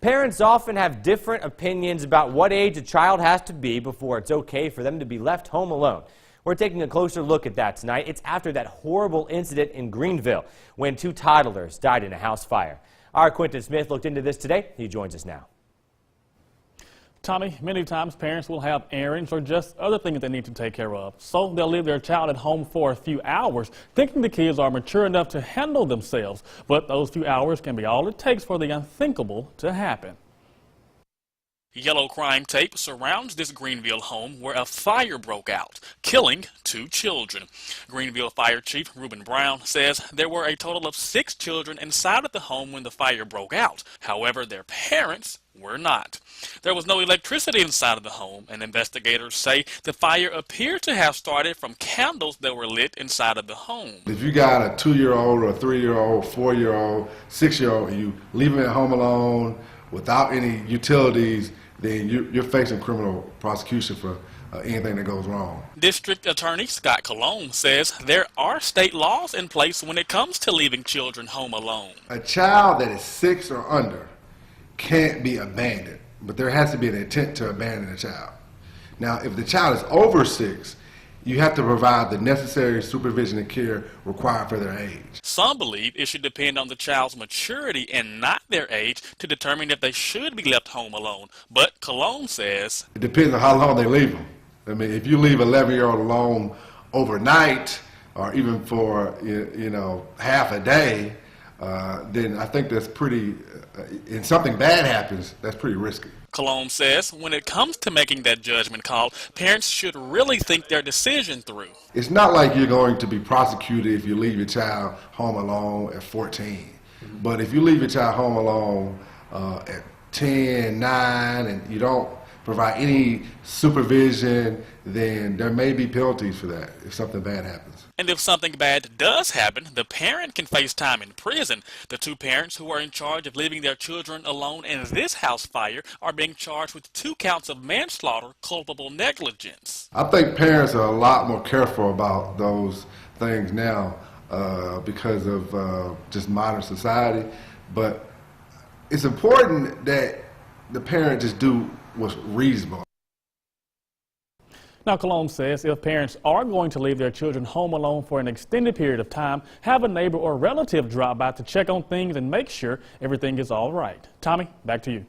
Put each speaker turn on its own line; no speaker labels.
Parents often have different opinions about what age a child has to be before it's okay for them to be left home alone. We're taking a closer look at that tonight. It's after that horrible incident in Greenville when 2 toddlers died in a house fire. Our Quentin Smith looked into this today. He joins us now.
Tommy, many times parents will have errands or just other things they need to take care of. So they'll leave their child at home for a few hours, thinking the kids are mature enough to handle themselves. But those few hours can be all it takes for the unthinkable to happen. Yellow crime tape surrounds this Greenville home where a fire broke out, killing 2 children. Greenville Fire Chief Reuben Brown says there were a total of 6 children inside of the home when the fire broke out. However, their parents were not. There was no electricity inside of the home, and investigators say the fire appeared to have started from candles that were lit inside of the home.
If you got a 2-year-old or a 3-year-old, 4-year-old, 6-year-old, and you leave them at home alone without any utilities, then you're facing criminal prosecution for anything that goes wrong.
District Attorney Scott Colon says there are state laws in place when it comes to leaving children home alone.
A child that is 6 or under can't be abandoned, but there has to be an intent to abandon a child. Now, if the child is over 6, you have to provide the necessary supervision and care required for their age.
Some believe it should depend on the child's maturity and not their age to determine if they should be left home alone. But Colon says
it depends on how long they leave them. I mean, if you leave an 11-year-old alone overnight or even for half a day, then I think that's pretty, and something bad happens, that's pretty risky.
Colon says when it comes to making that judgment call, parents should really think their decision through.
It's not like you're going to be prosecuted if you leave your child home alone at 14. But if you leave your child home alone at 10, 9, and you don't provide any supervision, then there may be penalties for that if something bad happens.
And if something bad does happen, the parent can face time in prison. The 2 parents who are in charge of leaving their children alone in this house fire are being charged with 2 counts of manslaughter, culpable negligence.
I think parents are a lot more careful about those things now because of just modern society. But it's important that the parent just do what's reasonable.
Now, Colon says if parents are going to leave their children home alone for an extended period of time, have a neighbor or relative drop by to check on things and make sure everything is all right. Tommy, back to you.